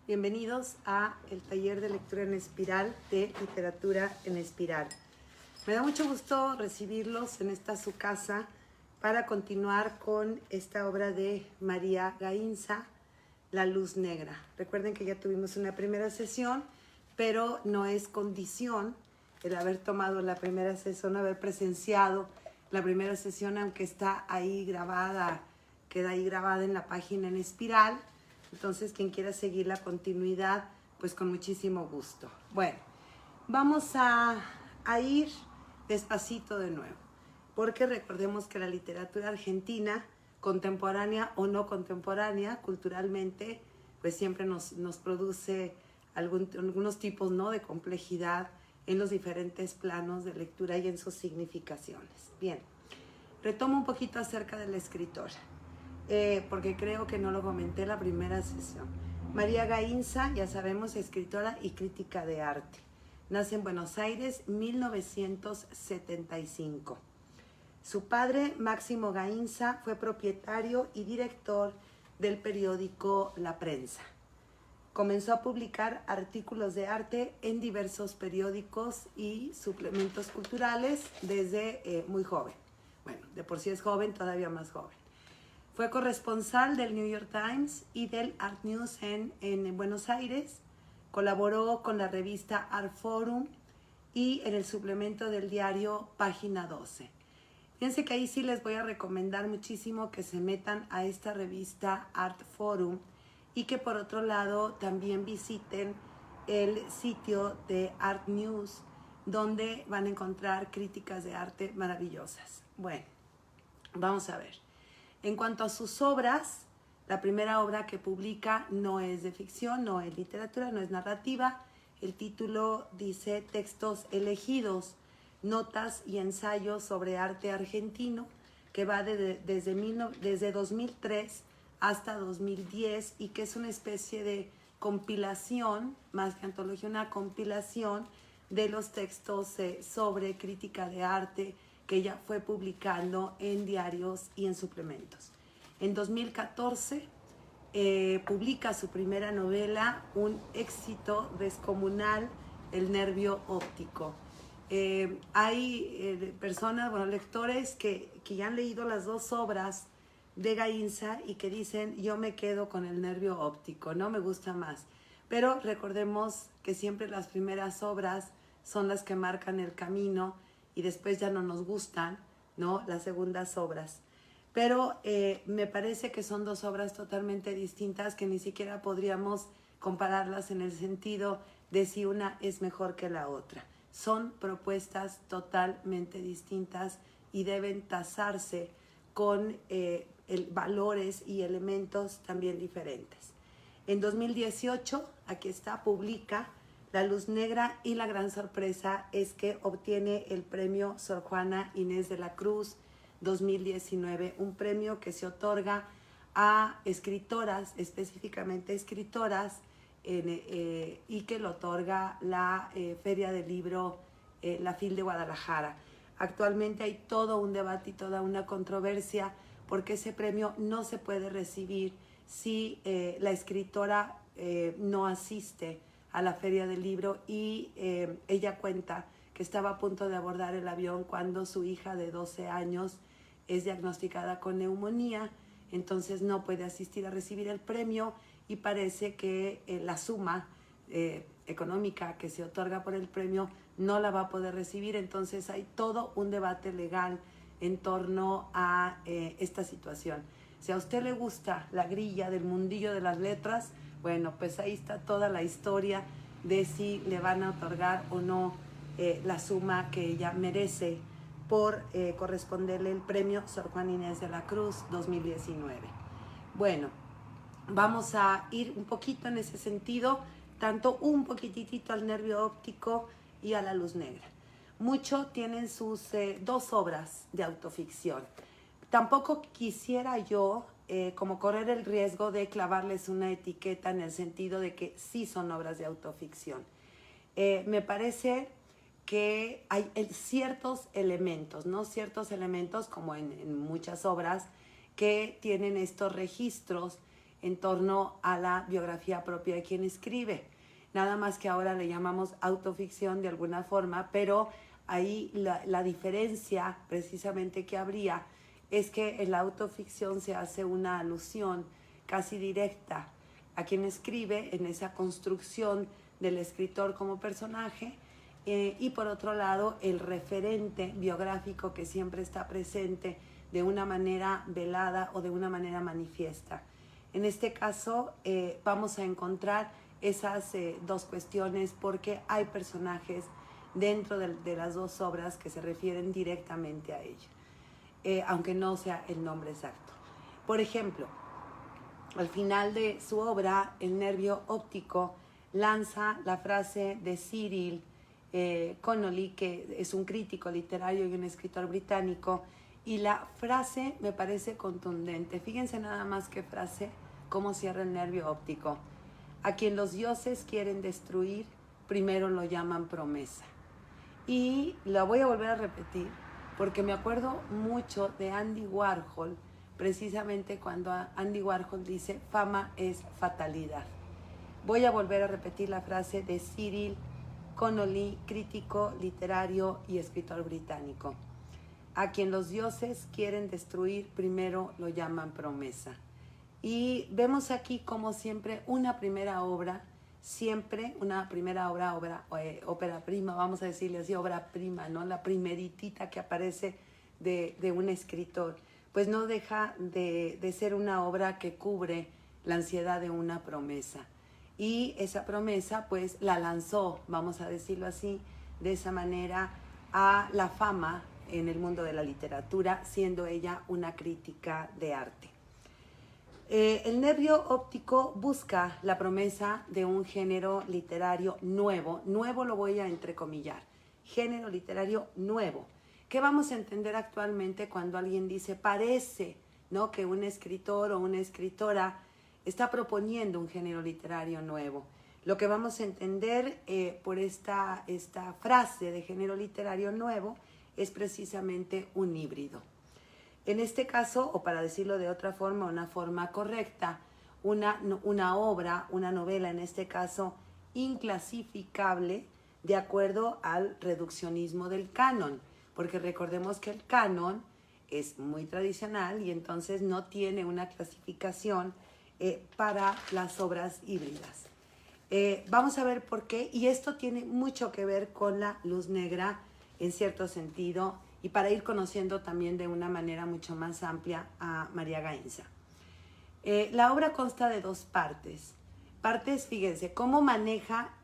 Bienvenidos a el taller de lectura en espiral de literatura en espiral. Me da mucho gusto recibirlos en esta su casa para continuar con esta obra de María Gainza, La luz negra. Recuerden que ya tuvimos una primera sesión, pero no es condición el haber tomado la primera sesión, haber presenciado la primera sesión, aunque está ahí grabada, queda ahí grabada en la página en espiral. Entonces, quien quiera seguir la continuidad, pues con muchísimo gusto. Bueno, vamos a ir despacito de nuevo, porque recordemos que la literatura argentina, contemporánea o no contemporánea, culturalmente, pues siempre nos produce algunos tipos, ¿no?, de complejidad en los diferentes planos de lectura y en sus significaciones. Bien, retomo un poquito acerca de la escritora. Porque creo que no lo comenté en la primera sesión. María Gainza, ya sabemos, escritora y crítica de arte. Nace en Buenos Aires, 1975. Su padre, Máximo Gainza, fue propietario y director del periódico La Prensa. Comenzó a publicar artículos de arte en diversos periódicos y suplementos culturales desde muy joven. Bueno, de por sí es joven, todavía más joven. Fue corresponsal del New York Times y del Art News en Buenos Aires. Colaboró con la revista Art Forum y en el suplemento del diario Página 12. Fíjense que ahí sí les voy a recomendar muchísimo que se metan a esta revista Art Forum y que por otro lado también visiten el sitio de Art News, donde van a encontrar críticas de arte maravillosas. Bueno, vamos a ver. En cuanto a sus obras, la primera obra que publica no es de ficción, no es literatura, no es narrativa. El título dice Textos elegidos, notas y ensayos sobre arte argentino, que va desde 2003 hasta 2010 y que es una especie de compilación, más que antología, una compilación de los textos sobre crítica de arte, que ella fue publicando en diarios y en suplementos. En 2014 publica su primera novela, un éxito descomunal, El nervio óptico. Hay personas, lectores que ya han leído las dos obras de Gainza y que dicen, yo me quedo con El nervio óptico, no me gusta más. Pero recordemos que siempre las primeras obras son las que marcan el camino y después ya no nos gustan, ¿no?, las segundas obras. Pero me parece que son dos obras totalmente distintas que ni siquiera podríamos compararlas en el sentido de si una es mejor que la otra. Son propuestas totalmente distintas y deben tasarse con valores y elementos también diferentes. En 2018, aquí está, publica La luz negra y la gran sorpresa es que obtiene el premio Sor Juana Inés de la Cruz 2019, un premio que se otorga a escritoras, específicamente escritoras, y que lo otorga la Feria del Libro La FIL de Guadalajara. Actualmente hay todo un debate y toda una controversia porque ese premio no se puede recibir si la escritora no asiste a la Feria del Libro y ella cuenta que estaba a punto de abordar el avión cuando su hija de 12 años es diagnosticada con neumonía, entonces no puede asistir a recibir el premio y parece que la suma económica que se otorga por el premio no la va a poder recibir, entonces hay todo un debate legal en torno a esta situación. Si a usted le gusta la grilla del mundillo de las letras, bueno, pues ahí está toda la historia de si le van a otorgar o no la suma que ella merece por corresponderle el premio Sor Juana Inés de la Cruz 2019. Bueno, vamos a ir un poquito en ese sentido, tanto un poquitito al nervio óptico y a La luz negra. Mucho tienen sus dos obras de autoficción. Tampoco quisiera yo como correr el riesgo de clavarles una etiqueta en el sentido de que sí son obras de autoficción. Me parece que hay ciertos elementos, ¿no? Ciertos elementos como en muchas obras que tienen estos registros en torno a la biografía propia de quien escribe. Nada más que ahora le llamamos autoficción de alguna forma, pero ahí la diferencia precisamente que habría es que en la autoficción se hace una alusión casi directa a quien escribe en esa construcción del escritor como personaje, y por otro lado el referente biográfico que siempre está presente de una manera velada o de una manera manifiesta. En este caso vamos a encontrar esas dos cuestiones porque hay personajes dentro de las dos obras que se refieren directamente a ella, aunque no sea el nombre exacto. Por ejemplo, al final de su obra, El nervio óptico, lanza la frase de Cyril Connolly, que es un crítico literario y un escritor británico, y la frase me parece contundente. Fíjense nada más qué frase, cómo cierra El nervio óptico. A quien los dioses quieren destruir, primero lo llaman promesa. Y la voy a volver a repetir porque me acuerdo mucho de Andy Warhol, precisamente cuando Andy Warhol dice fama es fatalidad. Voy a volver a repetir la frase de Cyril Connolly, crítico literario y escritor británico. A quien los dioses quieren destruir, primero lo llaman promesa. Y vemos aquí como siempre una primera obra, siempre una primera obra, ópera prima, vamos a decirle así, obra prima, ¿no? La primeritita que aparece de un escritor, pues no deja de ser una obra que cubre la ansiedad de una promesa. Y esa promesa pues la lanzó, vamos a decirlo así, de esa manera a la fama en el mundo de la literatura, siendo ella una crítica de arte. El nervio óptico busca la promesa de un género literario nuevo. Nuevo lo voy a entrecomillar. Género literario nuevo. ¿Qué vamos a entender actualmente cuando alguien dice parece, ¿no?, que un escritor o una escritora está proponiendo un género literario nuevo? Lo que vamos a entender por esta frase de género literario nuevo es precisamente un híbrido. En este caso, o para decirlo de otra forma, una forma correcta, una obra, una novela en este caso, inclasificable de acuerdo al reduccionismo del canon, porque recordemos que el canon es muy tradicional y entonces no tiene una clasificación para las obras híbridas. Vamos a ver por qué, y esto tiene mucho que ver con la luz negra en cierto sentido, y para ir conociendo también de una manera mucho más amplia a María Gainza. La obra consta de dos partes. Fíjense, cómo maneja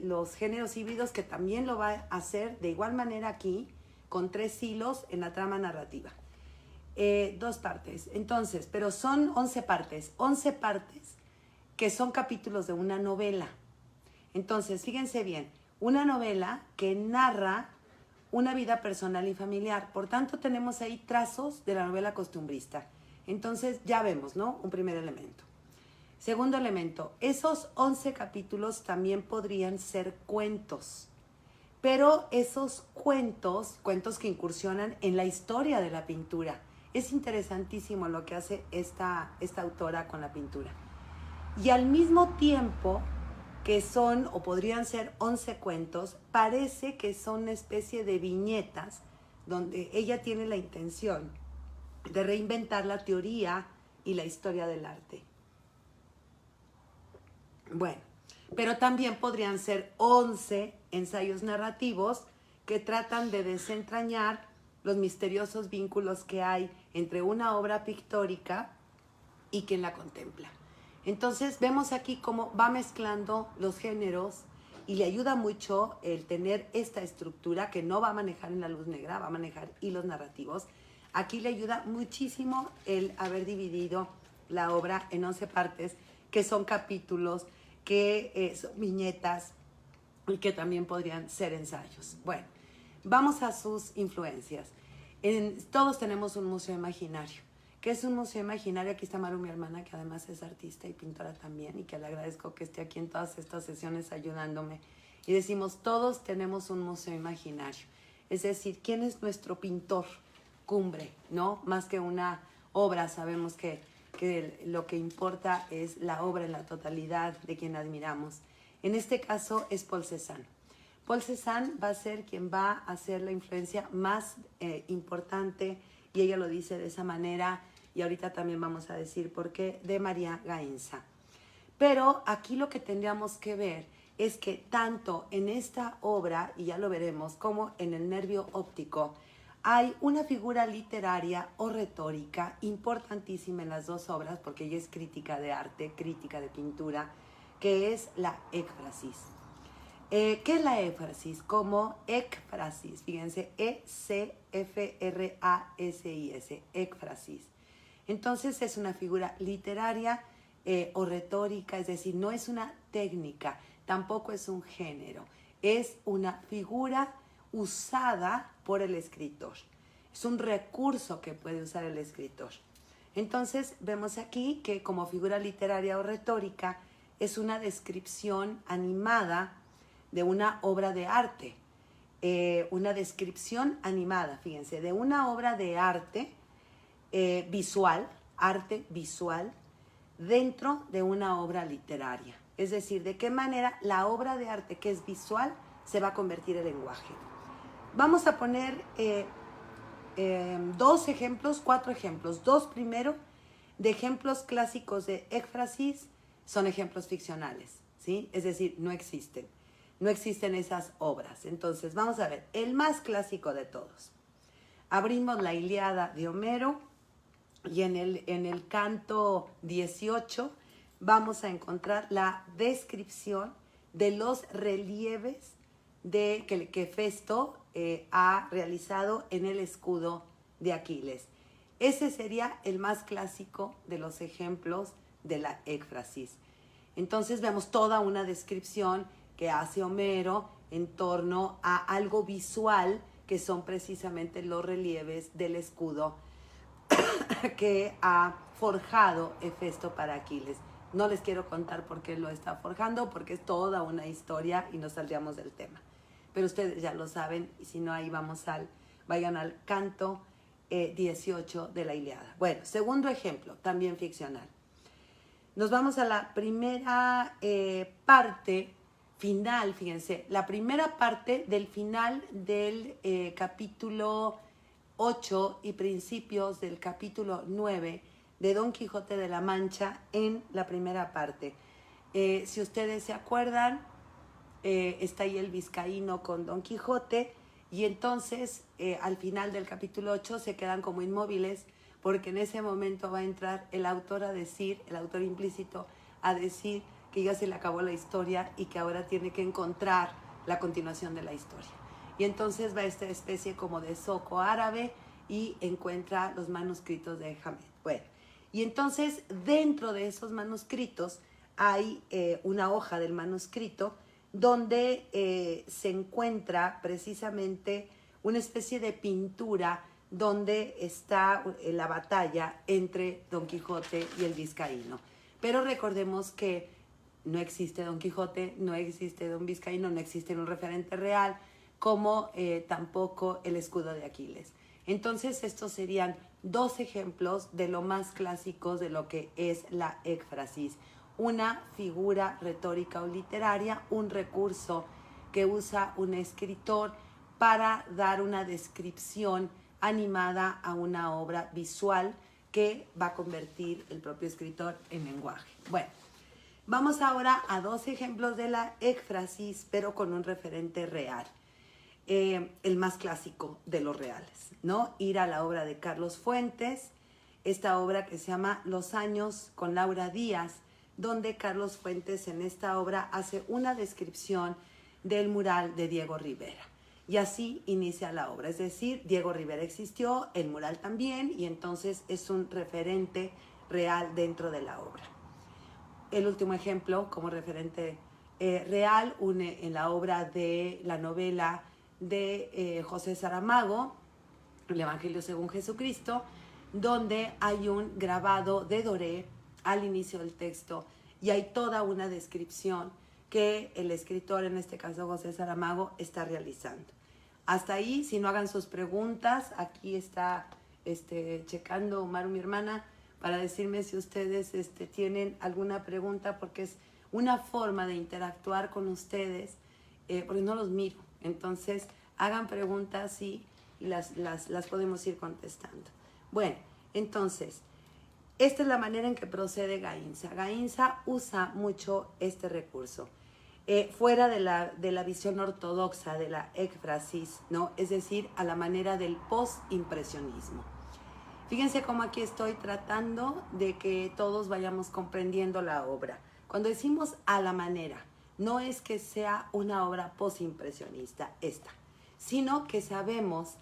los géneros híbridos, que también lo va a hacer de igual manera aquí, con 3 hilos en la trama narrativa. 2 partes, entonces, pero son 11 partes que son capítulos de una novela. Entonces, fíjense bien, una novela que narra una vida personal y familiar. Por tanto, tenemos ahí trazos de la novela costumbrista. Entonces, ya vemos, ¿no?, un primer elemento. Segundo elemento, esos 11 capítulos también podrían ser cuentos, pero esos cuentos que incursionan en la historia de la pintura. Es interesantísimo lo que hace esta autora con la pintura. Y al mismo tiempo que son o podrían ser 11 cuentos, parece que son una especie de viñetas donde ella tiene la intención de reinventar la teoría y la historia del arte. Bueno, pero también podrían ser 11 ensayos narrativos que tratan de desentrañar los misteriosos vínculos que hay entre una obra pictórica y quien la contempla. Entonces vemos aquí cómo va mezclando los géneros y le ayuda mucho el tener esta estructura que no va a manejar en la luz negra, va a manejar hilos narrativos. Aquí le ayuda muchísimo el haber dividido la obra en 11 partes, que son capítulos, que son viñetas y que también podrían ser ensayos. Bueno, vamos a sus influencias. Todos tenemos un museo imaginario. ¿Qué es un museo imaginario? Aquí está Maru, mi hermana, que además es artista y pintora también, y que le agradezco que esté aquí en todas estas sesiones ayudándome. Y decimos, todos tenemos un museo imaginario. Es decir, ¿quién es nuestro pintor cumbre, no? Más que una obra, sabemos que que lo que importa es la obra en la totalidad de quien admiramos. En este caso es Paul Cézanne. Paul Cézanne va a ser quien va a ser la influencia más importante, y ella lo dice de esa manera, y ahorita también vamos a decir por qué, de María Gainza. Pero aquí lo que tendríamos que ver es que tanto en esta obra, y ya lo veremos, como en el nervio óptico, hay una figura literaria o retórica importantísima en las dos obras, porque ella es crítica de arte, crítica de pintura, que es la éfrasis. ¿Qué es la éfrasis? Como ekphrasis, fíjense, E-C-F-R-A-S-I-S, éfrasis. Entonces es una figura literaria o retórica, es decir, no es una técnica, tampoco es un género, es una figura usada por el escritor. Es un recurso que puede usar el escritor. Entonces vemos aquí que como figura literaria o retórica es una descripción animada de una obra de arte. Una descripción animada, fíjense, de una obra de arte visual, arte visual, dentro de una obra literaria. Es decir, de qué manera la obra de arte que es visual se va a convertir en lenguaje. Vamos a poner dos ejemplos, cuatro ejemplos. Dos primero de ejemplos clásicos de éfrasis son ejemplos ficcionales, ¿sí? Es decir, no existen. No existen esas obras. Entonces, vamos a ver, el más clásico de todos. Abrimos la Ilíada de Homero y en el canto 18 vamos a encontrar la descripción de los relieves que Hefesto ha realizado en el escudo de Aquiles. Ese sería el más clásico de los ejemplos de la éfrasis. Entonces vemos toda una descripción que hace Homero en torno a algo visual, que son precisamente los relieves del escudo que ha forjado Hefesto para Aquiles. No les quiero contar por qué lo está forjando, porque es toda una historia y nos saldríamos del tema. Pero ustedes ya lo saben, y si no, ahí vayan al canto 18 de la Ilíada. Bueno, segundo ejemplo, también ficcional. Nos vamos a la primera parte final, fíjense, la primera parte del final del capítulo 8 y principios del capítulo 9 de Don Quijote de la Mancha en la primera parte. Si ustedes se acuerdan, está ahí el vizcaíno con Don Quijote, y entonces al final del capítulo 8 se quedan como inmóviles, porque en ese momento va a entrar el autor a decir, el autor implícito, a decir que ya se le acabó la historia y que ahora tiene que encontrar la continuación de la historia. Y entonces va esta especie como de zoco árabe y encuentra los manuscritos de Hamed. Bueno, y entonces dentro de esos manuscritos hay una hoja del manuscrito donde se encuentra precisamente una especie de pintura donde está la batalla entre Don Quijote y el vizcaíno. Pero recordemos que no existe Don Quijote, no existe Don Vizcaíno, no existe un referente real, como tampoco el escudo de Aquiles. Entonces estos serían dos ejemplos de lo más clásicos de lo que es la éfrasis. Una figura retórica o literaria, un recurso que usa un escritor para dar una descripción animada a una obra visual que va a convertir el propio escritor en lenguaje. Bueno, vamos ahora a dos ejemplos de la éfrasis, pero con un referente real. El más clásico de los reales, ¿no? Ir a la obra de Carlos Fuentes, esta obra que se llama Los años con Laura Díaz, donde Carlos Fuentes en esta obra hace una descripción del mural de Diego Rivera. Y así inicia la obra, es decir, Diego Rivera existió, el mural también, y entonces es un referente real dentro de la obra. El último ejemplo como referente real une en la obra de la novela de José Saramago, el Evangelio según Jesucristo, donde hay un grabado de Doré al inicio del texto y hay toda una descripción que el escritor, en este caso José Saramago, está realizando. Hasta ahí, si no hagan sus preguntas, aquí está checando Maru, mi hermana, para decirme si ustedes tienen alguna pregunta, porque es una forma de interactuar con ustedes, porque no los miro. Entonces, hagan preguntas y las podemos ir contestando. Bueno, entonces, esta es la manera en que procede Gaínsa. Gaínsa usa mucho este recurso. Fuera de la visión ortodoxa de la éfrasis, ¿no? Es decir, a la manera del post-impresionismo. Fíjense cómo aquí estoy tratando de que todos vayamos comprendiendo la obra. Cuando decimos a la manera, no es que sea una obra post-impresionista esta, sino que sabemos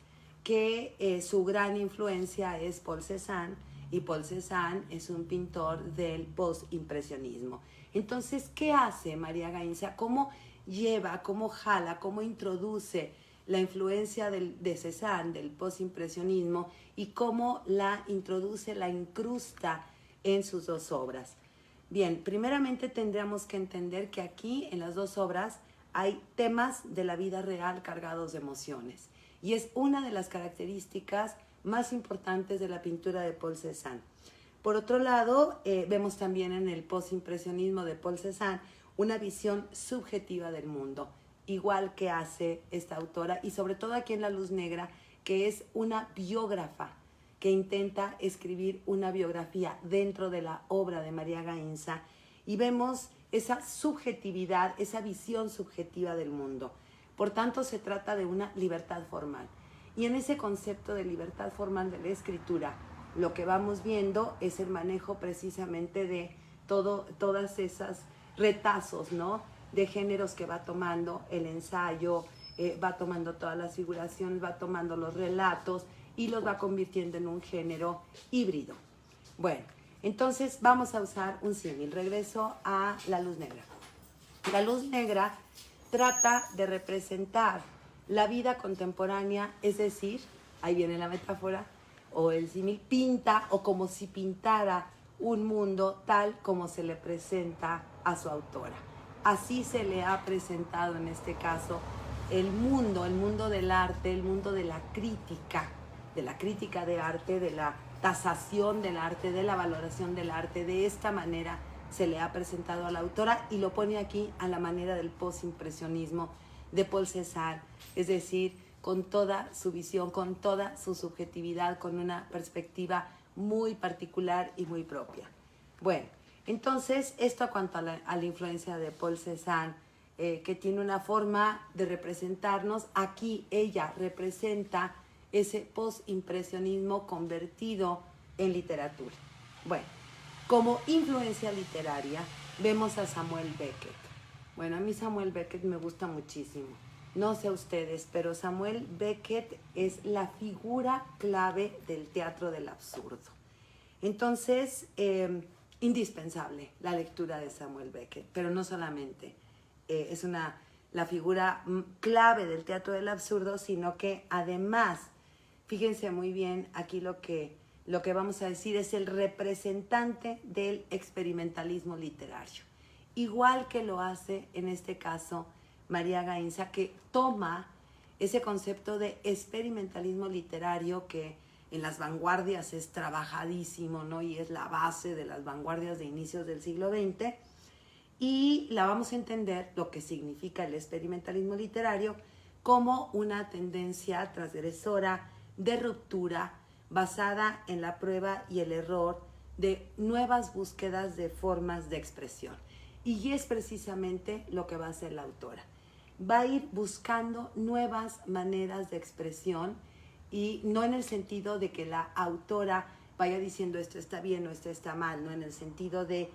que su gran influencia es Paul Cézanne, y Paul Cézanne es un pintor del post-impresionismo. Entonces, ¿qué hace María Gaínsa? ¿Cómo lleva, cómo jala, cómo introduce la influencia de Cézanne, del post-impresionismo, y cómo la introduce, la incrusta en sus dos obras? Bien, primeramente tendríamos que entender que aquí en las dos obras hay temas de la vida real cargados de emociones. Y es una de las características más importantes de la pintura de Paul Cézanne. Por otro lado, vemos también en el postimpresionismo de Paul Cézanne una visión subjetiva del mundo, igual que hace esta autora, y sobre todo aquí en La Luz Negra, que es una biógrafa que intenta escribir una biografía dentro de la obra de María Gaínsa, y vemos esa subjetividad, esa visión subjetiva del mundo. Por tanto, se trata de una libertad formal. Y en ese concepto de libertad formal de la escritura, lo que vamos viendo es el manejo precisamente de todas esas retazos, ¿no?, de géneros que va tomando el ensayo, va tomando todas las figuraciones, va tomando los relatos y los va convirtiendo en un género híbrido. Bueno, entonces vamos a usar un símil. Regreso a La Luz Negra. La Luz Negra trata de representar la vida contemporánea, es decir, ahí viene la metáfora, o el símil, pinta o como si pintara un mundo tal como se le presenta a su autora. Así se le ha presentado en este caso el mundo del arte, el mundo de la crítica de arte, de la tasación del arte, de la valoración del arte. De esta manera se le ha presentado a la autora, y lo pone aquí a la manera del postimpresionismo de Paul Cézanne, es decir, con toda su visión, con toda su subjetividad, con una perspectiva muy particular y muy propia. Bueno, entonces, esto a cuanto a la influencia de Paul Cézanne, que tiene una forma de representarnos. Aquí ella representa ese postimpresionismo convertido en literatura. Bueno, como influencia literaria vemos a Samuel Beckett. Bueno, a mí Samuel Beckett me gusta muchísimo. No sé ustedes, pero Samuel Beckett es la figura clave del teatro del absurdo. Entonces, indispensable la lectura de Samuel Beckett, pero no solamente es la figura clave del teatro del absurdo, sino que además, fíjense muy bien, aquí lo que vamos a decir es el representante del experimentalismo literario. Igual que lo hace en este caso María Gaínsa, que toma ese concepto de experimentalismo literario que en las vanguardias es trabajadísimo, ¿no?, y es la base de las vanguardias de inicios del siglo XX, y la vamos a entender, lo que significa el experimentalismo literario, como una tendencia transgresora de ruptura basada en la prueba y el error, de nuevas búsquedas de formas de expresión. Y es precisamente lo que va a hacer la autora. Va a ir buscando nuevas maneras de expresión, y no en el sentido de que la autora vaya diciendo esto está bien o esto está mal, no en el sentido del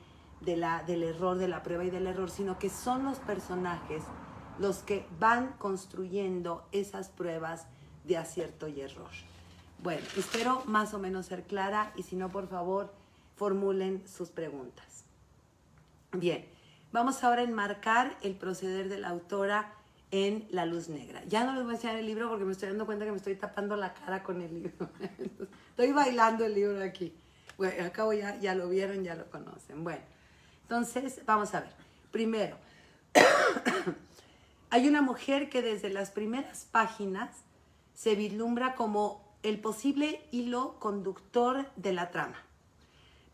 error, de la prueba y del error, sino que son los personajes los que van construyendo esas pruebas de acierto y error. Bueno, espero más o menos ser clara, y si no, por favor, formulen sus preguntas. Bien, vamos ahora a enmarcar el proceder de la autora en La Luz Negra. Ya no les voy a enseñar el libro porque me estoy dando cuenta que me estoy tapando la cara con el libro. Estoy bailando el libro aquí. Bueno, al cabo ya lo vieron, ya lo conocen. Bueno, entonces vamos a ver. Primero, hay una mujer que desde las primeras páginas se vislumbra como el posible hilo conductor de la trama.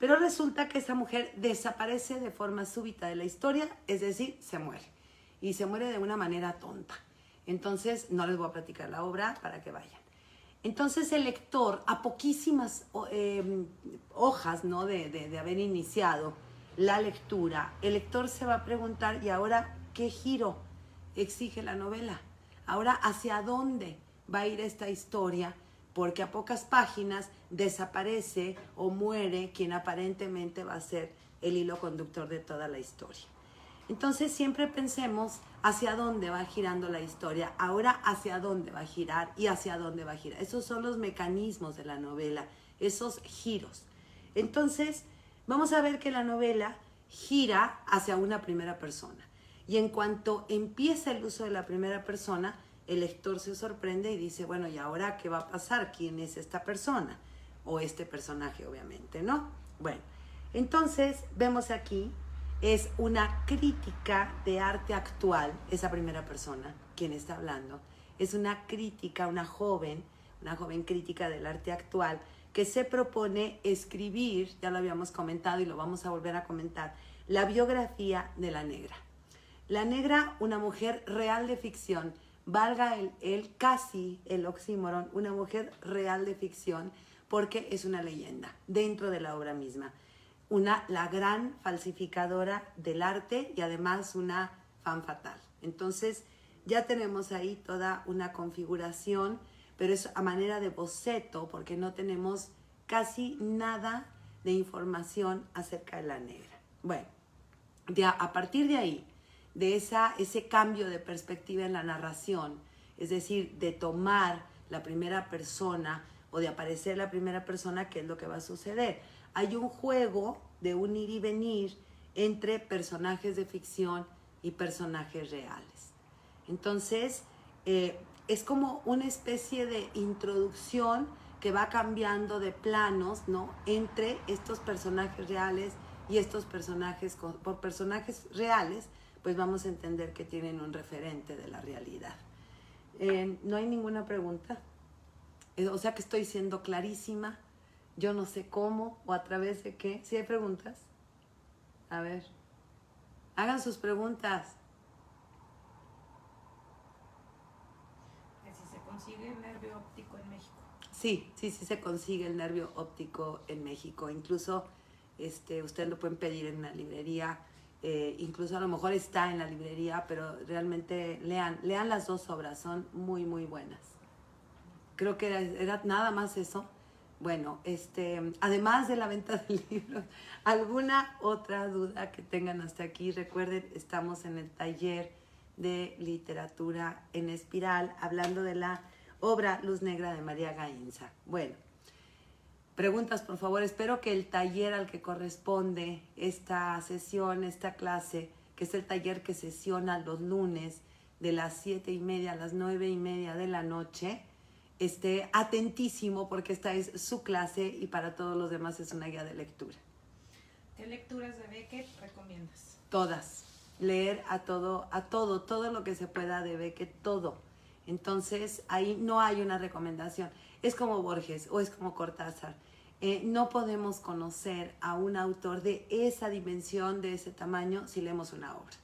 Pero resulta que esa mujer desaparece de forma súbita de la historia, es decir, se muere. Y se muere de una manera tonta. Entonces, no les voy a platicar la obra para que vayan. Entonces el lector, a poquísimas hojas, ¿no?, de haber iniciado la lectura, el lector se va a preguntar, ¿y ahora qué giro exige la novela? Ahora, ¿hacia dónde va a ir esta historia? Porque a pocas páginas desaparece o muere quien aparentemente va a ser el hilo conductor de toda la historia. Entonces siempre pensemos hacia dónde va girando la historia, ahora hacia dónde va a girar y hacia dónde va a girar. Esos son los mecanismos de la novela, esos giros. Entonces vamos a ver que la novela gira hacia una primera persona. Y en cuanto empieza el uso de la primera persona, el lector se sorprende y dice, bueno, ¿y ahora qué va a pasar? ¿Quién es esta persona? O este personaje, obviamente, ¿no? Bueno, entonces vemos aquí, es una crítica de arte actual, esa primera persona, quien está hablando. Es una crítica, una joven crítica del arte actual, que se propone escribir, ya lo habíamos comentado y lo vamos a volver a comentar, la biografía de la negra. La negra, una mujer real de ficción, valga casi el oxímoron, una mujer real de ficción, porque es una leyenda dentro de la obra misma. La gran falsificadora del arte y además una fan fatal. Entonces ya tenemos ahí toda una configuración, pero es a manera de boceto porque no tenemos casi nada de información acerca de la negra. Bueno, a partir de ahí, de ese cambio de perspectiva en la narración, es decir, de tomar la primera persona o de aparecer la primera persona, ¿qué es lo que va a suceder? Hay un juego de un ir y venir entre personajes de ficción y personajes reales. Entonces, es como una especie de introducción que va cambiando de planos, ¿no?, entre estos personajes reales y estos personajes, por personajes reales, pues vamos a entender que tienen un referente de la realidad. ¿No hay ninguna pregunta? O sea que estoy siendo clarísima. Yo no sé cómo o a través de qué. ¿Sí hay preguntas? A ver. Hagan sus preguntas. ¿Si se consigue el nervio óptico en México? Sí se consigue el nervio óptico en México. Incluso ustedes lo pueden pedir en una librería. Incluso a lo mejor está en la librería, pero realmente lean las dos obras. Son muy, muy buenas. Creo que era nada más eso. Bueno, además de la venta de libros, ¿alguna otra duda que tengan hasta aquí? Recuerden, estamos en el taller de literatura en espiral, hablando de la obra Luz Negra de María Gainza. Bueno, preguntas, por favor. Espero que el taller al que corresponde esta sesión, esta clase, que es el taller que sesiona los lunes de las 7:30 a las 9:30 de la noche, esté atentísimo porque esta es su clase y para todos los demás es una guía de lectura. ¿Qué lecturas de Beckett recomiendas? Todas. Leer todo lo que se pueda de Beckett, todo. Entonces ahí no hay una recomendación. Es como Borges o es como Cortázar. No podemos conocer a un autor de esa dimensión, de ese tamaño, si leemos una obra.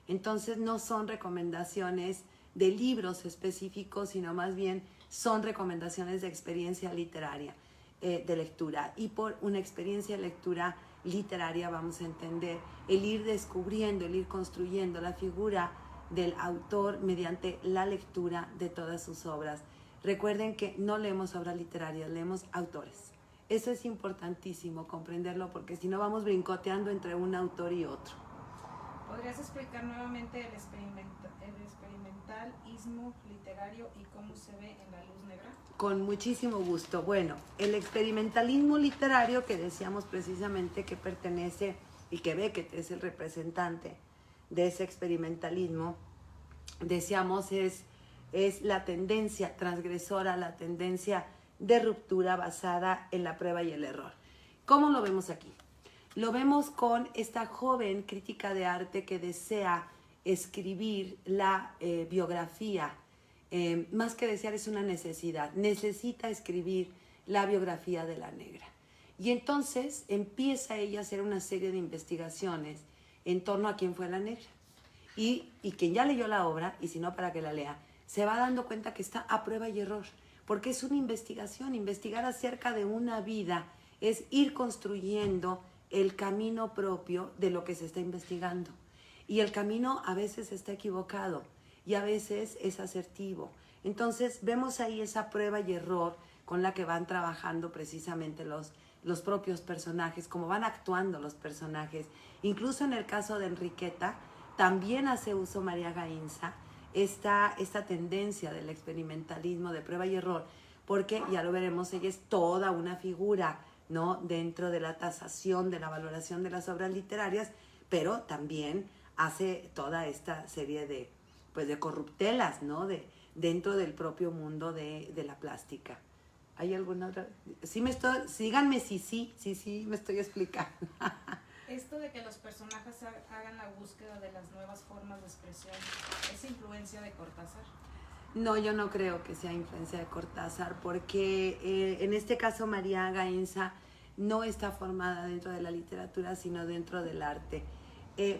Entonces no son recomendaciones de libros específicos, sino más bien son recomendaciones de experiencia literaria, de lectura. Y por una experiencia de lectura literaria vamos a entender el ir descubriendo, el ir construyendo la figura del autor mediante la lectura de todas sus obras. Recuerden que no leemos obras literarias, leemos autores. Eso es importantísimo comprenderlo porque si no vamos brincoteando entre un autor y otro. ¿Podrías explicar nuevamente el experimentalismo literario y cómo se ve en La Luz Negra? Con muchísimo gusto. Bueno, el experimentalismo literario que decíamos precisamente que pertenece y que Beckett es el representante de ese experimentalismo, decíamos es la tendencia transgresora, la tendencia de ruptura basada en la prueba y el error. ¿Cómo lo vemos aquí? Lo vemos con esta joven crítica de arte que desea escribir la biografía. Más que desear, es una necesidad. Necesita escribir la biografía de la negra. Y entonces empieza ella a hacer una serie de investigaciones en torno a quién fue la negra. Y quien ya leyó la obra, y si no para que la lea, se va dando cuenta que está a prueba y error, porque es una investigación. Investigar acerca de una vida es ir construyendo el camino propio de lo que se está investigando. Y el camino a veces está equivocado y a veces es asertivo. Entonces vemos ahí esa prueba y error con la que van trabajando precisamente los propios personajes, cómo van actuando los personajes. Incluso en el caso de Enriqueta, también hace uso María Gainza esta tendencia del experimentalismo, de prueba y error, porque ya lo veremos, ella es toda una figura, ¿no?, dentro de la tasación, de la valoración de las obras literarias, pero también hace toda esta serie de, pues, de corruptelas, ¿no?, dentro del propio mundo de la plástica. ¿Hay alguna otra? Síganme sí, me estoy explicando. Esto de que los personajes hagan la búsqueda de las nuevas formas de expresión, ¿es influencia de Cortázar? No, yo no creo que sea influencia de Cortázar, porque en este caso María Gainza no está formada dentro de la literatura, sino dentro del arte.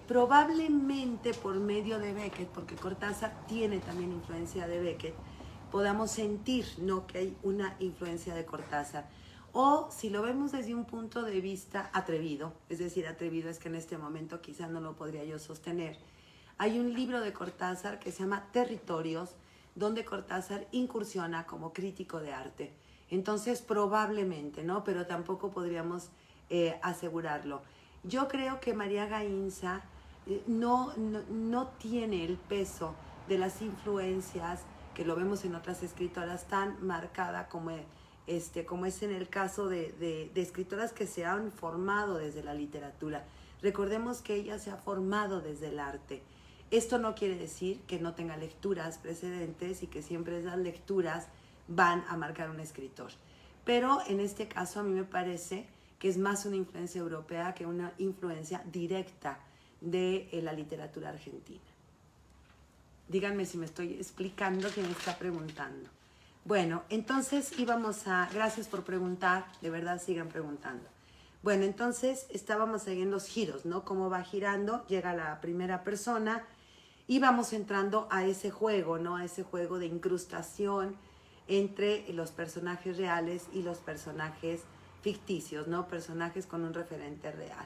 Probablemente por medio de Beckett, porque Cortázar tiene también influencia de Beckett, podamos sentir, ¿no?, que hay una influencia de Cortázar. O si lo vemos desde un punto de vista atrevido, es decir, atrevido es que en este momento quizá no lo podría yo sostener, hay un libro de Cortázar que se llama Territorios, donde Cortázar incursiona como crítico de arte. Entonces probablemente, ¿no?, pero tampoco podríamos asegurarlo. Yo creo que María Gainza no tiene el peso de las influencias que lo vemos en otras escritoras tan marcada como es en el caso de escritoras que se han formado desde la literatura. Recordemos que ella se ha formado desde el arte. Esto no quiere decir que no tenga lecturas precedentes y que siempre esas lecturas van a marcar un escritor. Pero en este caso a mí me parece que es más una influencia europea que una influencia directa de la literatura argentina. Díganme si me estoy explicando, quién me está preguntando. Bueno, entonces gracias por preguntar, de verdad sigan preguntando. Bueno, entonces estábamos ahí en los giros, ¿no? Cómo va girando, llega la primera persona y vamos entrando a ese juego, ¿no? A ese juego de incrustación entre los personajes reales y los personajes ficticios, ¿no? Personajes con un referente real.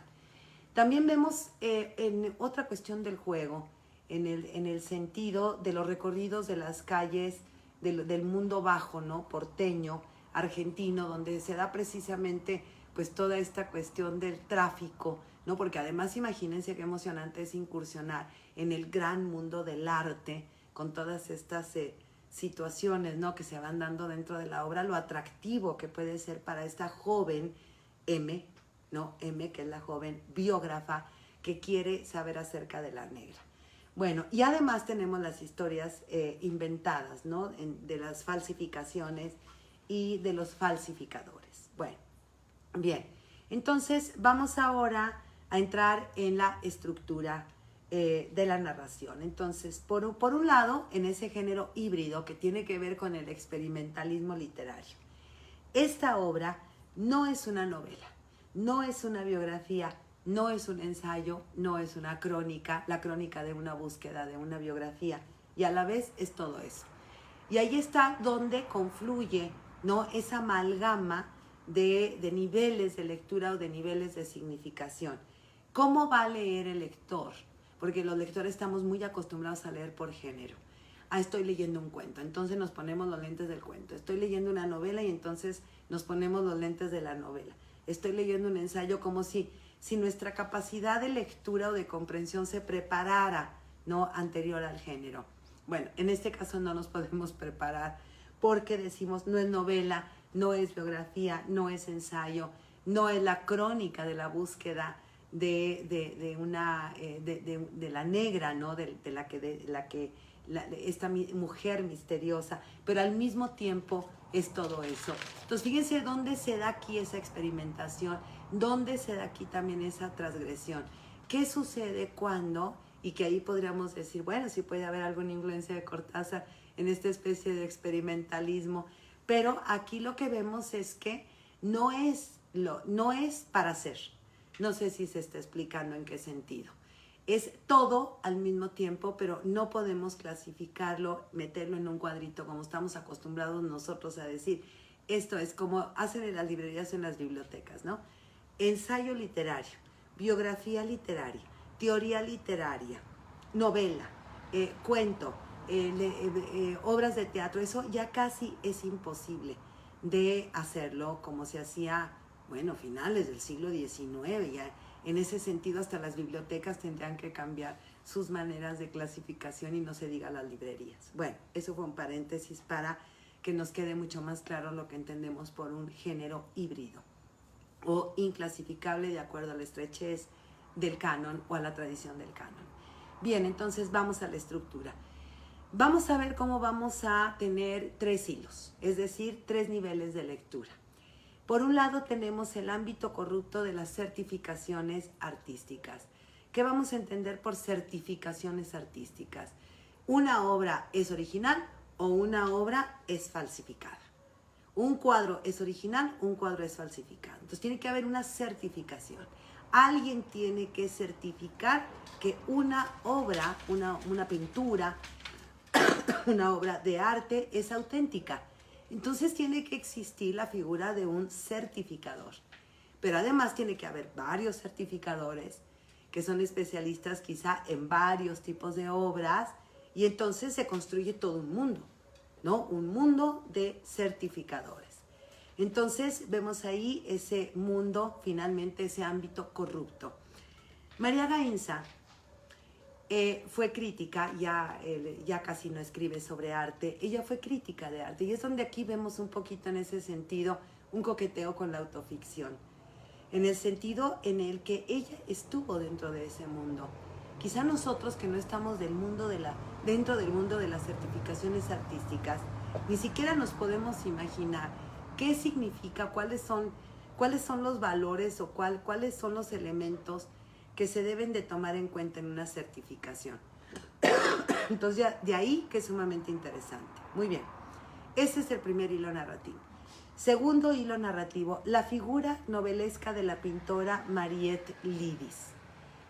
También vemos en otra cuestión del juego, en el sentido de los recorridos de las calles del mundo bajo, ¿no?, porteño, argentino, donde se da precisamente pues toda esta cuestión del tráfico, ¿no? Porque además imagínense qué emocionante es incursionar en el gran mundo del arte con todas estas situaciones, ¿no?, que se van dando dentro de la obra, lo atractivo que puede ser para esta joven M, ¿no? M, que es la joven biógrafa que quiere saber acerca de la negra. Bueno, y además tenemos las historias inventadas, ¿no?, de las falsificaciones y de los falsificadores. Bueno, bien, entonces vamos ahora a entrar en la estructura de la narración. Entonces, por un lado, en ese género híbrido que tiene que ver con el experimentalismo literario. Esta obra no es una novela, no es una biografía, no es un ensayo, no es una crónica, la crónica de una búsqueda, de una biografía, y a la vez es todo eso. Y ahí está donde confluye, ¿no?, esa amalgama de niveles de lectura o de niveles de significación. ¿Cómo va a leer el lector? Porque los lectores estamos muy acostumbrados a leer por género. Estoy leyendo un cuento, entonces nos ponemos los lentes del cuento. Estoy leyendo una novela y entonces nos ponemos los lentes de la novela. Estoy leyendo un ensayo, como si nuestra capacidad de lectura o de comprensión se preparara, ¿no?, anterior al género. Bueno, en este caso no nos podemos preparar porque decimos no es novela, no es biografía, no es ensayo, no es la crónica de la búsqueda de la negra, ¿no?, esta mujer misteriosa, pero al mismo tiempo es todo eso. Entonces fíjense dónde se da aquí esa experimentación, dónde se da aquí también esa transgresión. ¿Qué sucede cuando, y que ahí podríamos decir, bueno, sí puede haber alguna influencia de Cortázar en esta especie de experimentalismo, pero aquí lo que vemos es que no es no es para hacer. No sé si se está explicando en qué sentido. Es todo al mismo tiempo, pero no podemos clasificarlo, meterlo en un cuadrito como estamos acostumbrados nosotros a decir. Esto es como hacen en las librerías o en las bibliotecas, ¿no? Ensayo literario, biografía literaria, teoría literaria, novela, cuento, obras de teatro. Eso ya casi es imposible de hacerlo como se hacía, bueno, finales del siglo XIX. Ya en ese sentido hasta las bibliotecas tendrían que cambiar sus maneras de clasificación y no se diga las librerías. Bueno, eso fue un paréntesis para que nos quede mucho más claro lo que entendemos por un género híbrido o inclasificable de acuerdo a la estrechez del canon o a la tradición del canon. Bien, entonces vamos a la estructura. Vamos a ver cómo vamos a tener 3 hilos, es decir, 3 niveles de lectura. Por un lado tenemos el ámbito corrupto de las certificaciones artísticas. ¿Qué vamos a entender por certificaciones artísticas? Una obra es original o una obra es falsificada. Un cuadro es original, un cuadro es falsificado. Entonces tiene que haber una certificación. Alguien tiene que certificar que una obra, una pintura, una obra de arte es auténtica. Entonces tiene que existir la figura de un certificador. Pero además tiene que haber varios certificadores que son especialistas quizá en varios tipos de obras y entonces se construye todo un mundo, ¿no? Un mundo de certificadores. Entonces vemos ahí ese mundo, finalmente ese ámbito corrupto. María Gainza fue crítica, ya casi no escribe sobre arte, ella fue crítica de arte y es donde aquí vemos un poquito en ese sentido un coqueteo con la autoficción, en el sentido en el que ella estuvo dentro de ese mundo. Quizá nosotros que no estamos dentro del mundo de las certificaciones artísticas, ni siquiera nos podemos imaginar qué significa, cuáles son los valores o cuáles son los elementos que se deben de tomar en cuenta en una certificación. Entonces ya de ahí que es sumamente interesante. Muy bien, ese es el primer hilo narrativo. Segundo hilo narrativo, la figura novelesca de la pintora Mariette Lidis.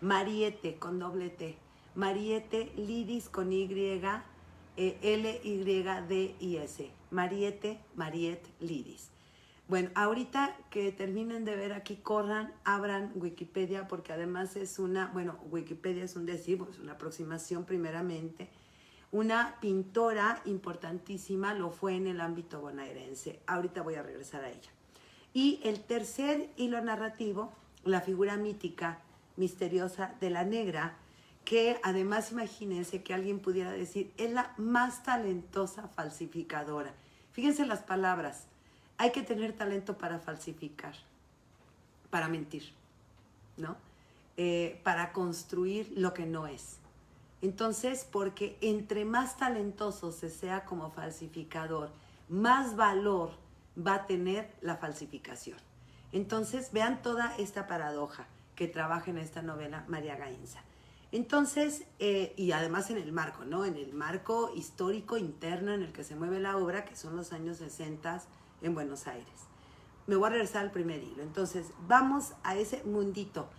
Mariette con doble T. Mariette Lidis con Y, L-Y-D-I-S. Mariette Lidis. Bueno, ahorita que terminen de ver aquí, corran, abran Wikipedia, porque además es Wikipedia es un decir, es una aproximación primeramente. Una pintora importantísima, lo fue en el ámbito bonaerense. Ahorita voy a regresar a ella. Y el tercer hilo narrativo, la figura mítica, misteriosa de la negra, que además imagínense que alguien pudiera decir, es la más talentosa falsificadora. Fíjense las palabras. Hay que tener talento para falsificar, para mentir, ¿no? Para construir lo que no es. Entonces, porque entre más talentoso se sea como falsificador, más valor va a tener la falsificación. Entonces, vean toda esta paradoja que trabaja en esta novela María Gainza. Entonces, y además en el marco, ¿no? En el marco histórico interno en el que se mueve la obra, que son los años 60 en Buenos Aires. Me voy a regresar al primer hilo. Entonces, vamos a ese mundito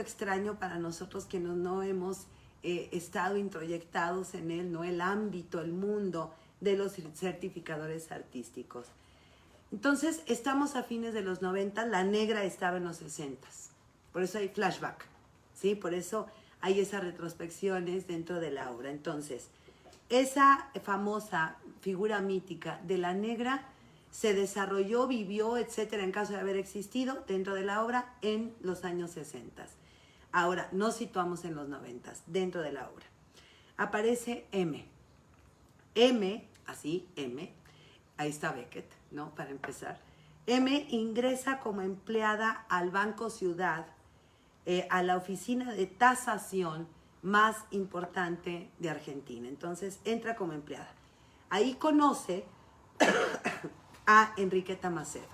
extraño para nosotros que no hemos estado introyectados en él, ¿no? El ámbito, el mundo de los certificadores artísticos. Entonces, estamos a fines de los 90, la negra estaba en los 60. Por eso hay flashback, ¿sí? Por eso hay esas retrospecciones dentro de la obra. Entonces, esa famosa figura mítica de la negra se desarrolló, vivió, etcétera, en caso de haber existido dentro de la obra en los años 60. Ahora, nos situamos en los 90, dentro de la obra. Aparece M. Ahí está Beckett, ¿no? Para empezar. M ingresa como empleada al Banco Ciudad, a la oficina de tasación más importante de Argentina. Entonces, entra como empleada. Ahí conoce a Enriqueta Macedo.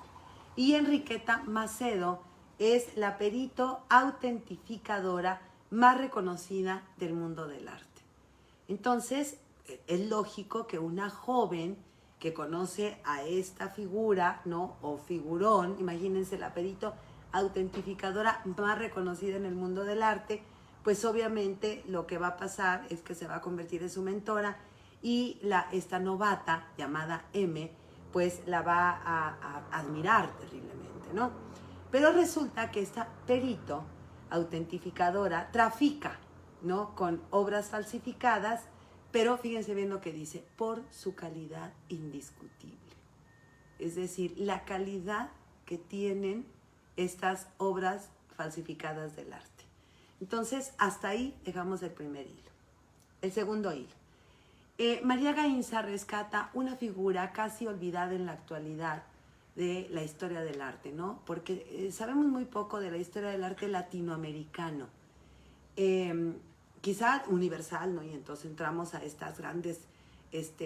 Y Enriqueta Macedo es la perito autentificadora más reconocida del mundo del arte. Entonces, es lógico que una joven que conoce a esta figura, ¿no? O figurón, imagínense la perito autentificadora más reconocida en el mundo del arte, pues obviamente lo que va a pasar es que se va a convertir en su mentora y esta novata llamada M, pues la va a admirar terriblemente, ¿no? Pero resulta que esta perito autentificadora trafica, ¿no? Con obras falsificadas, pero fíjense bien lo que dice, por su calidad indiscutible. Es decir, la calidad que tienen estas obras falsificadas del arte. Entonces, hasta ahí dejamos el primer hilo. El segundo hilo. María Gainza rescata una figura casi olvidada en la actualidad de la historia del arte, ¿no? Porque sabemos muy poco de la historia del arte latinoamericano. Quizá universal, ¿no? Y entonces entramos a estas grandes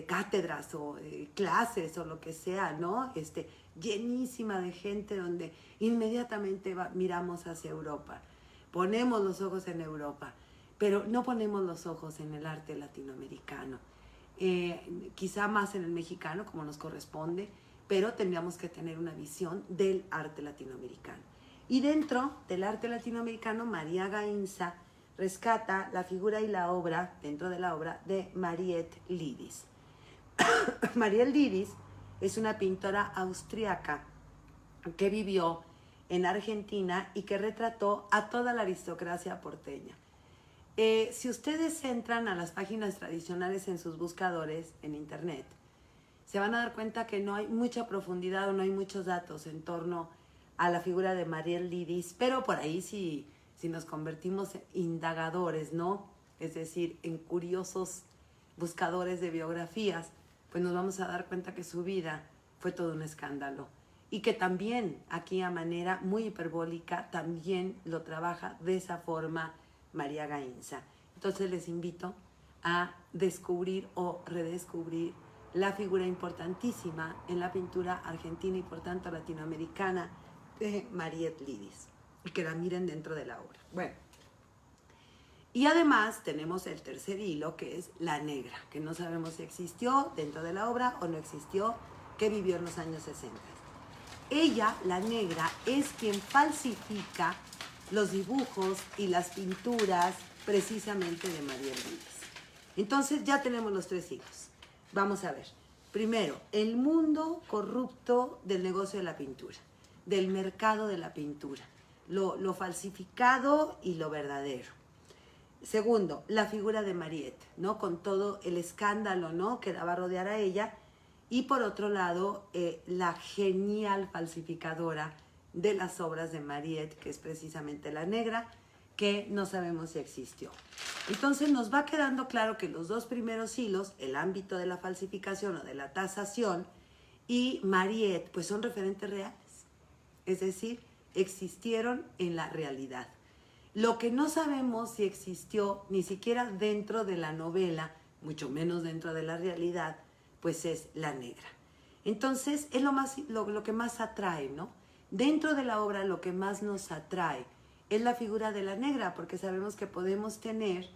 cátedras o clases o lo que sea, ¿no? Llenísima de gente donde inmediatamente miramos hacia Europa. Ponemos los ojos en Europa, pero no ponemos los ojos en el arte latinoamericano. Quizá más en el mexicano, como nos corresponde, pero tendríamos que tener una visión del arte latinoamericano. Y dentro del arte latinoamericano, María Gainza rescata la figura y la obra, dentro de la obra, de Mariette Lidis. Mariette Lidis es una pintora austriaca que vivió en Argentina y que retrató a toda la aristocracia porteña. Si ustedes entran a las páginas tradicionales en sus buscadores en internet, se van a dar cuenta que no hay mucha profundidad o no hay muchos datos en torno a la figura de Mariette Lidis, pero por ahí si nos convertimos en indagadores, ¿no? Es decir, en curiosos buscadores de biografías, pues nos vamos a dar cuenta que su vida fue todo un escándalo. Y que también, aquí a manera muy hiperbólica, también lo trabaja de esa forma María Gainza. Entonces les invito a descubrir o redescubrir la figura importantísima en la pintura argentina y por tanto latinoamericana de Mariette Lidis. Y que la miren dentro de la obra. Bueno, y además tenemos el tercer hilo, que es la negra, que no sabemos si existió dentro de la obra o no existió, que vivió en los años 60. Ella, la negra, es quien falsifica los dibujos y las pinturas precisamente de Mariette Lidis. Entonces ya tenemos los tres hilos. Vamos a ver. Primero, el mundo corrupto del negocio de la pintura, del mercado de la pintura. Lo falsificado y lo verdadero. Segundo, la figura de Mariette, ¿no? Con todo el escándalo, ¿no? Que la va a rodear a ella. Y por otro lado, la genial falsificadora de las obras de Mariette, que es precisamente la negra, que no sabemos si existió. Entonces nos va quedando claro que los dos primeros hilos, el ámbito de la falsificación o de la tasación, y Mariette, pues son referentes reales. Es decir, existieron en la realidad. Lo que no sabemos si existió ni siquiera dentro de la novela, mucho menos dentro de la realidad, pues es la negra. Entonces es lo que más atrae, ¿no? Dentro de la obra lo que más nos atrae es la figura de la negra, porque sabemos que podemos tener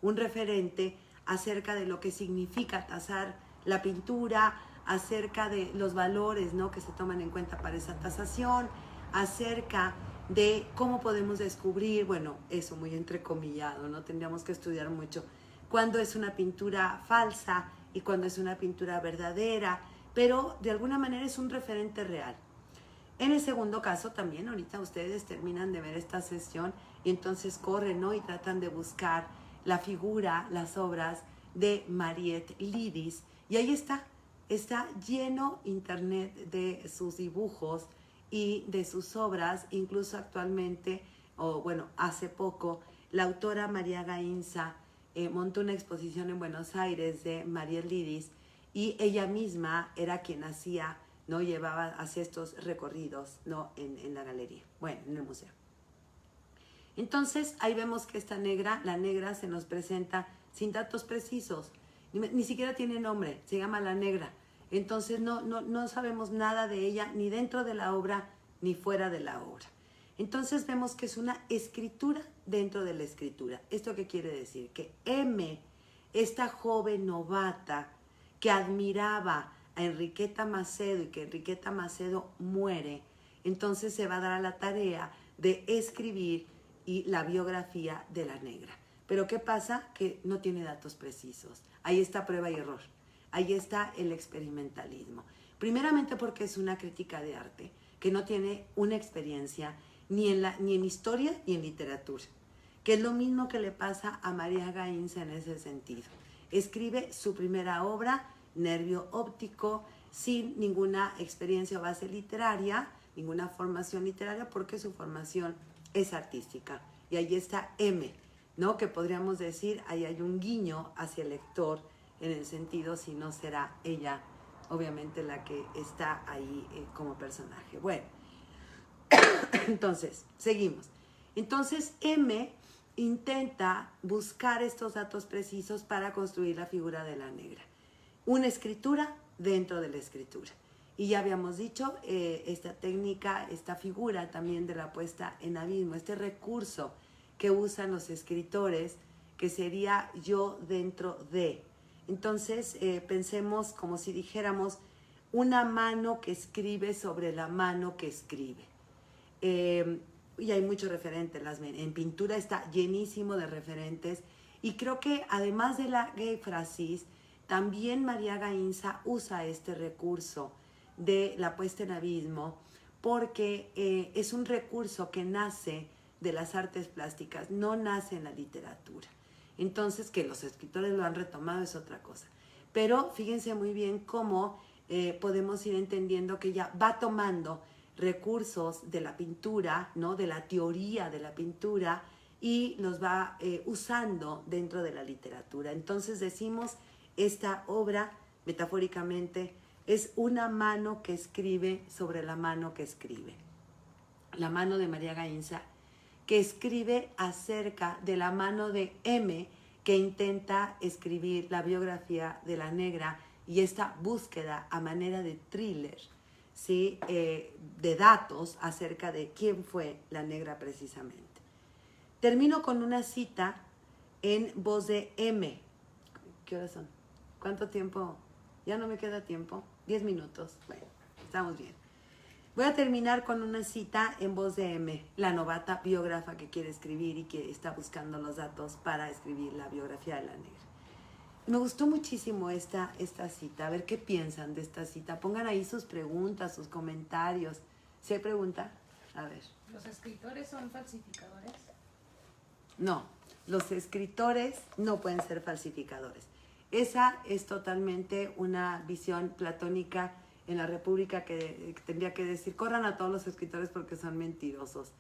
un referente acerca de lo que significa tasar la pintura, acerca de los valores, ¿no? Que se toman en cuenta para esa tasación, acerca de cómo podemos descubrir, bueno, eso muy entrecomillado, ¿no? Tendríamos que estudiar mucho cuándo es una pintura falsa y cuándo es una pintura verdadera, pero de alguna manera es un referente real. En el segundo caso también, ahorita ustedes terminan de ver esta sesión y entonces corren, ¿no? Y tratan de buscar la figura, las obras de Mariette Lidis, y ahí está lleno internet de sus dibujos y de sus obras. Incluso actualmente, o bueno, hace poco, la autora María Gainza montó una exposición en Buenos Aires de Mariette Lidis y ella misma era quien hacía, ¿no? Hacía estos recorridos, ¿no? En la galería, bueno, en el museo. Entonces ahí vemos que la negra se nos presenta sin datos precisos, ni siquiera tiene nombre, se llama la negra. Entonces no sabemos nada de ella, ni dentro de la obra, ni fuera de la obra. Entonces vemos que es una escritura dentro de la escritura. ¿Esto qué quiere decir? Que M, esta joven novata que admiraba a Enriqueta Macedo y que Enriqueta Macedo muere, entonces se va a dar a la tarea de escribir la biografía de la negra. Pero ¿qué pasa? Que no tiene datos precisos. Ahí está prueba y error. Ahí está el experimentalismo. Primeramente porque es una crítica de arte que no tiene una experiencia ni en historia ni en literatura, que es lo mismo que le pasa a María Gainza en ese sentido. Escribe su primera obra, Nervio óptico, sin ninguna experiencia o base literaria, ninguna formación literaria, porque su formación es artística. Y ahí está M, ¿no? Que podríamos decir, ahí hay un guiño hacia el lector, en el sentido si no será ella, obviamente, la que está ahí como personaje. Bueno, entonces, seguimos. Entonces, M intenta buscar estos datos precisos para construir la figura de la negra. Una escritura dentro de la escritura. Y ya habíamos dicho, esta técnica, esta figura también de la puesta en abismo, este recurso que usan los escritores, que sería yo dentro de. Entonces, pensemos como si dijéramos una mano que escribe sobre la mano que escribe. Y hay muchos referentes, en pintura está llenísimo de referentes, y creo que además de la éfrasis, también María Gainza usa este recurso de la puesta en abismo, porque es un recurso que nace de las artes plásticas, no nace en la literatura. Entonces, que los escritores lo han retomado es otra cosa. Pero fíjense muy bien cómo podemos ir entendiendo que ya va tomando recursos de la pintura, ¿no? De la teoría de la pintura, y los va usando dentro de la literatura. Entonces decimos, esta obra, metafóricamente, es una mano que escribe sobre la mano que escribe. La mano de María Gainza, que escribe acerca de la mano de M, que intenta escribir la biografía de la negra, y esta búsqueda a manera de thriller, ¿sí? De datos acerca de quién fue la negra precisamente. Termino con una cita en voz de M. ¿Qué horas son? ¿Cuánto tiempo? Ya no me queda tiempo. 10 minutos. Bueno, estamos bien. Voy a terminar con una cita en voz de M, la novata biógrafa que quiere escribir y que está buscando los datos para escribir la biografía de la negra. Me gustó muchísimo esta cita. A ver qué piensan de esta cita. Pongan ahí sus preguntas, sus comentarios. ¿Sí hay pregunta? A ver. ¿Los escritores son falsificadores? No, los escritores no pueden ser falsificadores. Esa es totalmente una visión platónica en la República que tendría que decir, corran a todos los escritores porque son mentirosos.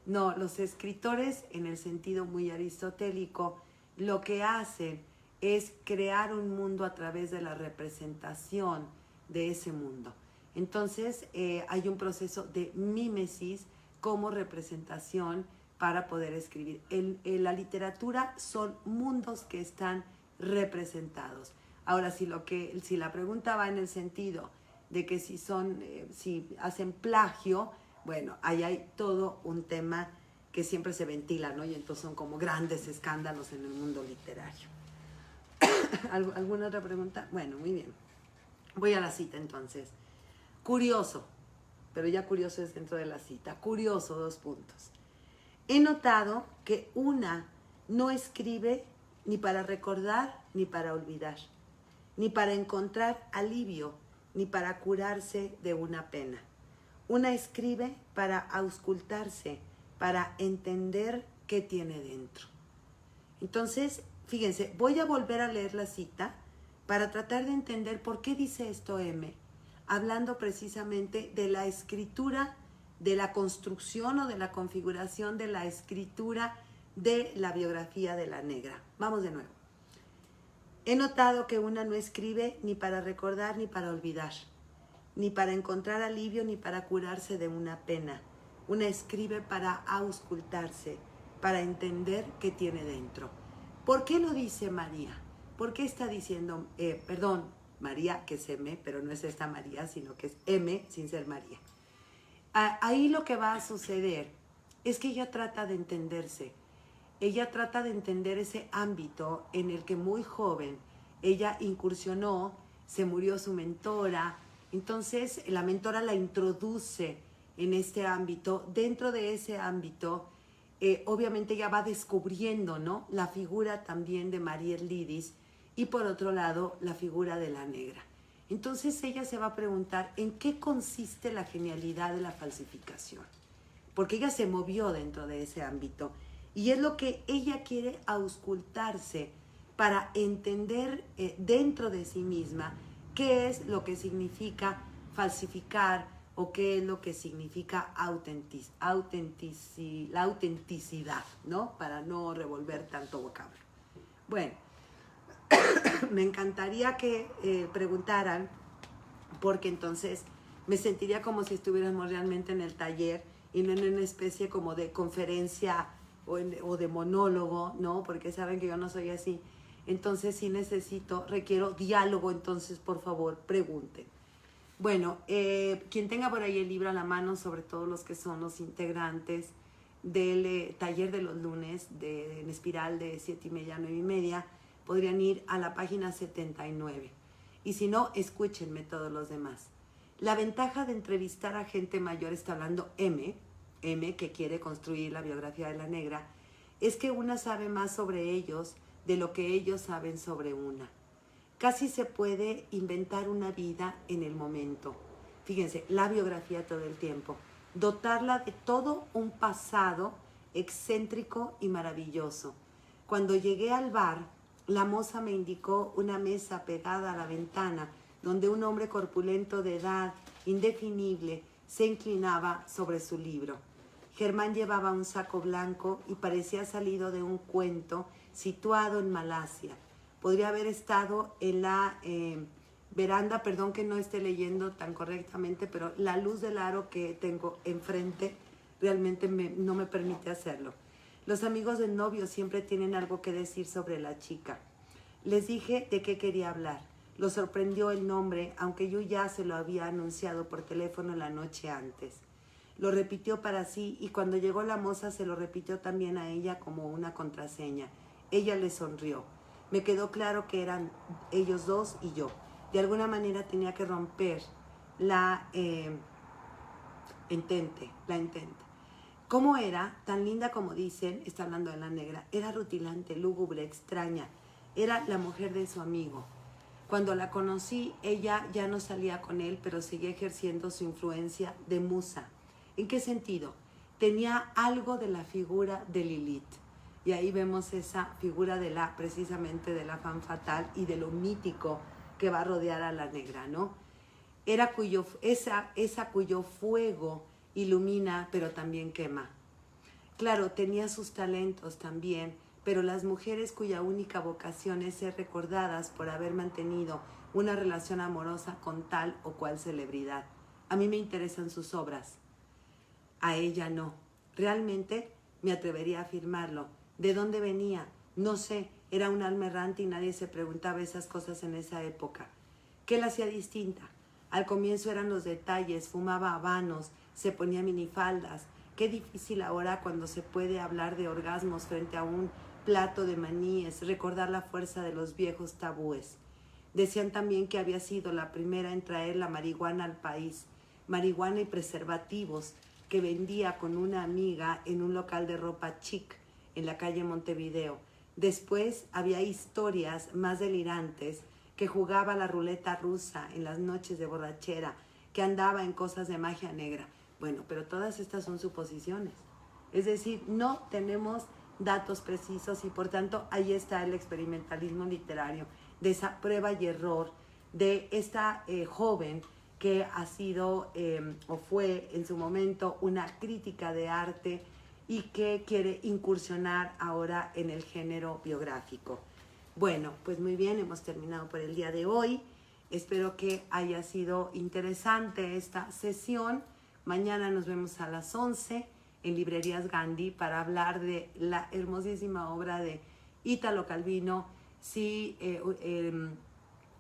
No, los escritores, en el sentido muy aristotélico, lo que hacen es crear un mundo a través de la representación de ese mundo. Entonces, hay un proceso de mímesis como representación para poder escribir. La literatura son mundos que están representados. Ahora, si la pregunta va en el sentido de que si hacen plagio, bueno, ahí hay todo un tema que siempre se ventila, ¿no? Y entonces son como grandes escándalos en el mundo literario. ¿Alguna otra pregunta? Bueno, muy bien. Voy a la cita entonces. Curioso, pero ya curioso es dentro de la cita. Curioso, 2 puntos. He notado que una no escribe ni para recordar ni para olvidar, ni para encontrar alivio, ni para curarse de una pena. Una escribe para auscultarse, para entender qué tiene dentro. Entonces, fíjense, voy a volver a leer la cita para tratar de entender por qué dice esto M, hablando precisamente de la escritura, de la construcción o de la configuración de la escritura de la biografía de la negra. Vamos de nuevo. He notado que una no escribe ni para recordar ni para olvidar, ni para encontrar alivio ni para curarse de una pena. Una escribe para auscultarse, para entender qué tiene dentro. ¿Por qué lo dice María? ¿Por qué está diciendo, María, que es M, pero no es esta María, sino que es M sin ser María? Ahí lo que va a suceder es que ella trata de entenderse. Ella trata de entender ese ámbito en el que muy joven ella incursionó se murió su mentora. Entonces la mentora la introduce en este ámbito. Dentro de ese ámbito, obviamente ella va descubriendo, ¿no?, la figura también de Mariette Lidis y por otro lado la figura de la negra. Entonces ella se va a preguntar en qué consiste la genialidad de la falsificación, porque ella se movió dentro de ese ámbito y es lo que ella quiere auscultarse para entender dentro de sí misma qué es lo que significa falsificar o qué es lo que significa la autenticidad, ¿no? Para no revolver tanto vocablo. Bueno, me encantaría que preguntaran, porque entonces me sentiría como si estuviéramos realmente en el taller y no en una especie como de conferencia o de monólogo, ¿no? Porque saben que yo no soy así. Entonces sí requiero diálogo, entonces por favor pregunten. Bueno, quien tenga por ahí el libro a la mano, sobre todo los que son los integrantes del taller de los lunes en espiral de 7:30 a 9:30, podrían ir a la página 79. Y si no, escúchenme todos los demás. La ventaja de entrevistar a gente mayor, está hablando M, que quiere construir la biografía de la negra, es que una sabe más sobre ellos de lo que ellos saben sobre una. Casi se puede inventar una vida en el momento. Fíjense, la biografía todo el tiempo. Dotarla de todo un pasado excéntrico y maravilloso. Cuando llegué al bar, la moza me indicó una mesa pegada a la ventana donde un hombre corpulento de edad indefinible se inclinaba sobre su libro. Germán llevaba un saco blanco y parecía salido de un cuento situado en Malasia. Podría haber estado en la veranda, perdón que no esté leyendo tan correctamente, pero la luz del aro que tengo enfrente realmente no me permite hacerlo. Los amigos del novio siempre tienen algo que decir sobre la chica. Les dije de qué quería hablar. Lo sorprendió el nombre, aunque yo ya se lo había anunciado por teléfono la noche antes. Lo repitió para sí y cuando llegó la moza se lo repitió también a ella como una contraseña. Ella le sonrió. Me quedó claro que eran ellos dos y yo. De alguna manera tenía que romper la entente. ¿Cómo era? Tan linda como dicen, está hablando de la negra. Era rutilante, lúgubre, extraña. Era la mujer de su amigo. Cuando la conocí, ella ya no salía con él, pero seguía ejerciendo su influencia de musa. ¿En qué sentido? Tenía algo de la figura de Lilith. Y ahí vemos esa figura precisamente de la femme fatale y de lo mítico que va a rodear a la negra, ¿no? Era esa cuyo fuego ilumina, pero también quema. Claro, tenía sus talentos también, pero las mujeres cuya única vocación es ser recordadas por haber mantenido una relación amorosa con tal o cual celebridad. A mí me interesan sus obras. A ella no. Realmente me atrevería a afirmarlo. ¿De dónde venía? No sé, era un alma errante y nadie se preguntaba esas cosas en esa época. ¿Qué la hacía distinta? Al comienzo eran los detalles, fumaba habanos, se ponía minifaldas. Qué difícil ahora cuando se puede hablar de orgasmos frente a un plato de maníes, recordar la fuerza de los viejos tabúes. Decían también que había sido la primera en traer la marihuana al país, marihuana y preservativos que vendía con una amiga en un local de ropa chic en la calle Montevideo. Después había historias más delirantes, que jugaba la ruleta rusa en las noches de borrachera, que andaba en cosas de magia negra. Bueno, pero todas estas son suposiciones. Es decir, no tenemos datos precisos y por tanto ahí está el experimentalismo literario, de esa prueba y error de esta joven que ha sido o fue en su momento una crítica de arte y que quiere incursionar ahora en el género biográfico. Bueno, pues muy bien, hemos terminado por el día de hoy. Espero que haya sido interesante esta sesión. Mañana nos vemos a las 11 en Librerías Gandhi para hablar de la hermosísima obra de Italo Calvino. Si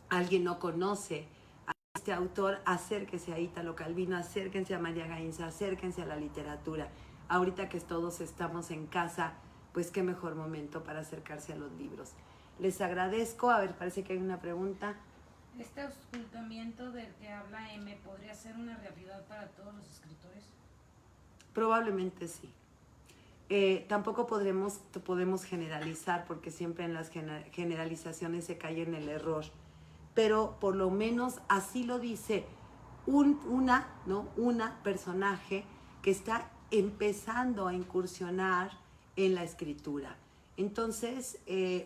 alguien no conoce a este autor, acérquese a Italo Calvino, acérquense a María Gainza, acérquense a la literatura. Ahorita que todos estamos en casa, pues qué mejor momento para acercarse a los libros. Les agradezco. A ver, parece que hay una pregunta. Este ocultamiento del que habla M podría ser una realidad para todos los escritores. Probablemente sí. Tampoco podemos generalizar porque siempre en las generalizaciones se cae en el error, pero por lo menos así lo dice una personaje que está empezando a incursionar en la escritura. Entonces,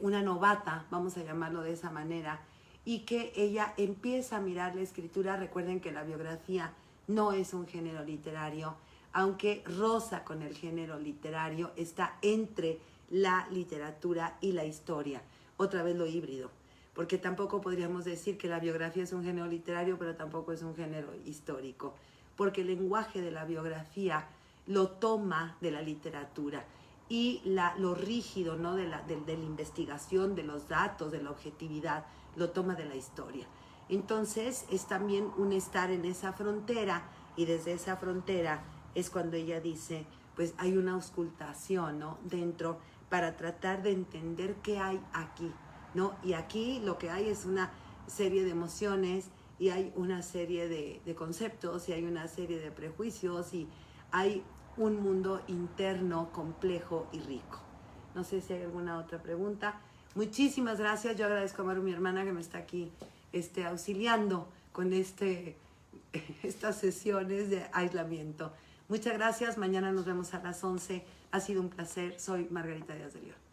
una novata, vamos a llamarlo de esa manera, y que ella empieza a mirar la escritura. Recuerden que la biografía no es un género literario, aunque roza con el género literario, está entre la literatura y la historia. Otra vez lo híbrido, porque tampoco podríamos decir que la biografía es un género literario, pero tampoco es un género histórico, porque el lenguaje de la biografía lo toma de la literatura y lo rígido, ¿no? de la investigación, de los datos, de la objetividad, lo toma de la historia. Entonces es también un estar en esa frontera, y desde esa frontera es cuando ella dice, pues hay una auscultación, ¿no? dentro, para tratar de entender qué hay aquí, ¿no? Y aquí lo que hay es una serie de emociones, y hay una serie de conceptos, y hay una serie de prejuicios, y hay un mundo interno complejo y rico. No sé si hay alguna otra pregunta. Muchísimas gracias. Yo agradezco a Maru, mi hermana, que me está aquí auxiliando con estas sesiones de aislamiento. Muchas gracias. Mañana nos vemos a las 11. Ha sido un placer. Soy Margarita Díaz de León.